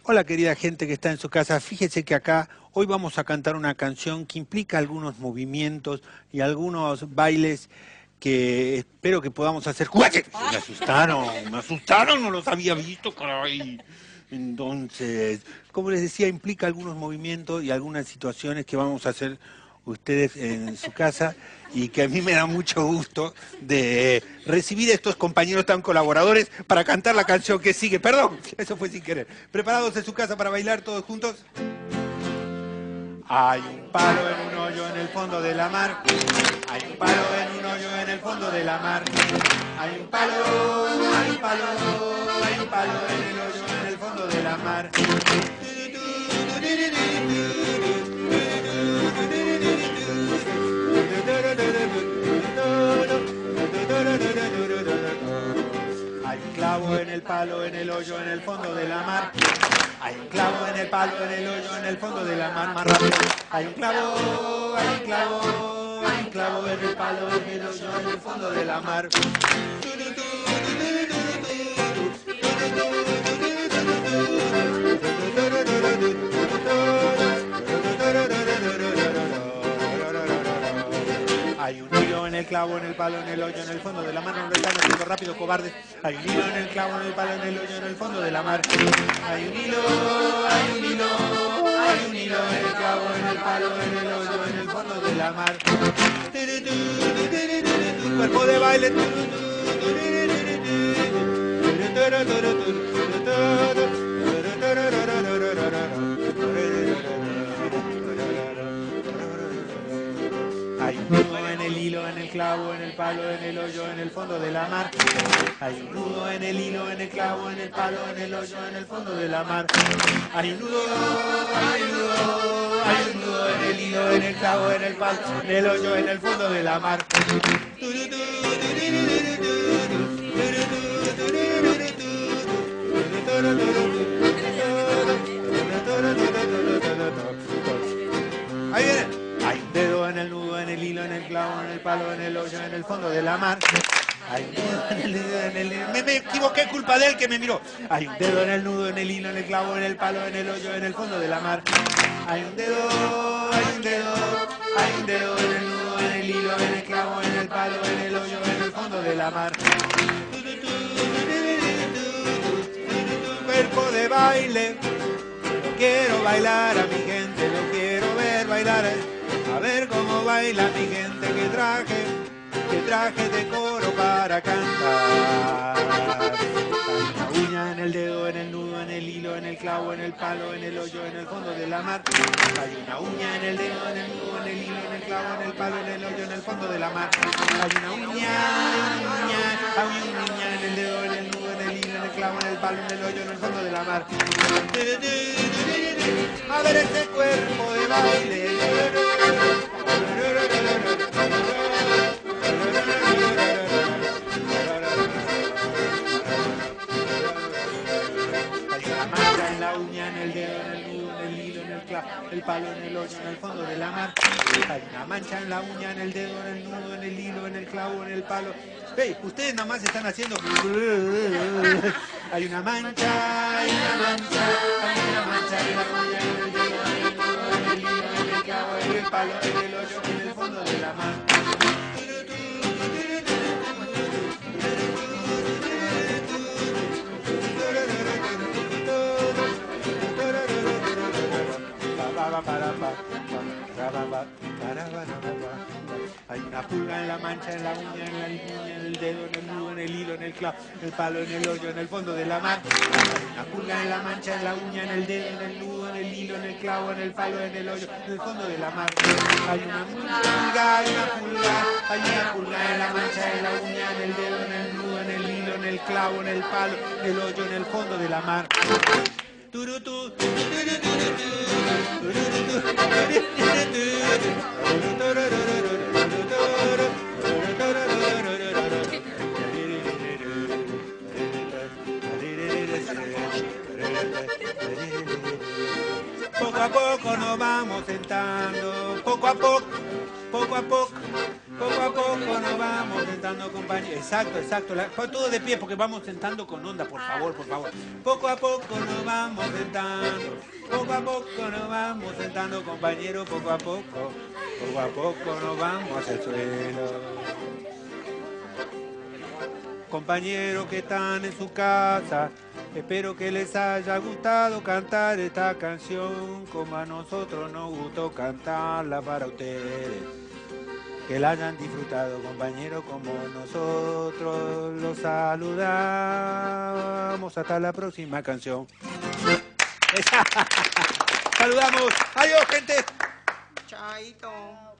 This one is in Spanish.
Hola querida gente que está en su casa, fíjese que acá hoy vamos a cantar una canción que implica algunos movimientos y algunos bailes que espero que podamos hacer. ¡Guache! Me asustaron, no los había visto, caray. Entonces, como les decía, implica algunos movimientos y algunas situaciones que vamos a hacer ustedes en su casa y que a mí me da mucho gusto de recibir a estos compañeros tan colaboradores para cantar la canción que sigue. Perdón, eso fue sin querer. ¿Preparados en su casa para bailar todos juntos? Hay un palo en un hoyo en el fondo de la mar. Hay un palo en un hoyo en el fondo de la mar. Hay un palo, hay un palo, hay un palo en el hoyo en el fondo de la mar. Hay un clavo en el palo, en el hoyo, en el fondo de la mar. Hay un clavo en el palo, en el hoyo, en el fondo de la mar, más rápido. Hay un clavo, hay un clavo, hay un clavo en el palo, en el hoyo, en el fondo de la mar. Hay un hilo en el clavo, en el palo, en el hoyo, en el fondo de la mar. No lo están haciendo rápido, cobardes. Hay un hilo en el clavo, en el palo, en el hoyo, en el fondo de la mar. Hay un hilo, hay un hilo, hay un hilo en el clavo, en el palo, en el hoyo, en el fondo de la mar. Cuerpo de baile. Hay un nudo en el hilo, en el clavo, en el palo, en el hoyo, en el fondo de la mar. Hay un nudo en el hilo, en el clavo, en el palo, en el hoyo, en el fondo de la mar. Hay un nudo, hay un nudo, hay un nudo en el hilo, en el clavo, en el palo, en el hoyo, en el fondo de la mar. Ahí viene. Hay un dedo en el nudo, en el hilo, en el clavo, en el palo, en el hoyo, en el fondo de la mar. Hay un dedo en el nudo, en el... Me equivoqué, culpa de él que me miró. Hay un dedo en el nudo, en el hilo, en el clavo, en el palo, en el hoyo, en el fondo de la mar. Hay un dedo, hay un dedo, hay un dedo en el nudo, en el hilo, en el clavo, en el palo, en el hoyo, en el fondo de la mar. Cuerpo de baile, quiero bailar a mi gente, lo quiero ver bailar. A ver cómo baila mi gente, que traje de coro para cantar. Hay una uña en el dedo, en el nudo, en el hilo, en el clavo, en el palo, en el hoyo, en el fondo de la mar. Hay una uña en el dedo, en el nudo, en el hilo, en el clavo, en el palo, en el hoyo, en el fondo de la mar. Hay una uña, hay una uña en el dedo, en el nudo, en el hilo, en el clavo, en el palo, en el hoyo, en el fondo de la mar. A ver ese cuerpo de baile. Hay una mancha en la uña, en el dedo, en el nudo, en el hilo, en el clavo, el palo, en el hoyo, en el fondo de la mar. Hay una mancha en la uña, en el dedo, en el nudo, en el hilo, en el clavo, en el palo. Hey, ustedes nada más están haciendo... Hay una mancha, hay una mancha, hay una mancha en la uña, en el dedo, en el nudo, en el hilo, en el clavo, en el palo, en el hoyo, en el fondo de la mar. Hay una pulga en la mancha, en la uña, en la uña, en el dedo, en el nudo, en el hilo, en el clavo, en el palo, en el hoyo, en el fondo de la mar. Hay una pulga en la mancha, en la uña, en el dedo, en el nudo, en el hilo, en el clavo, en el palo, en el hoyo, en el fondo de la mar. Hay una pulga, hay una pulga, hay una pulga en la mancha, en la uña, en el dedo, en el nudo, en el hilo, en el clavo, en el palo, en el hoyo, en el fondo de la mar. Poco a poco nos vamos sentando, poco a poco, Poco a poco nos vamos sentando, compañeros. Exacto, exacto. Todo de pie porque vamos sentando con onda, por favor, por favor. Poco a poco nos vamos sentando. Poco a poco nos vamos sentando, compañeros. Poco a poco. Poco a poco nos vamos hacia el suelo. Compañeros que están en su casa, espero que les haya gustado cantar esta canción como a nosotros nos gustó cantarla para ustedes. Que la hayan disfrutado, compañeros, como nosotros los saludamos. Hasta la próxima canción. Saludamos. Adiós, gente. Chaito.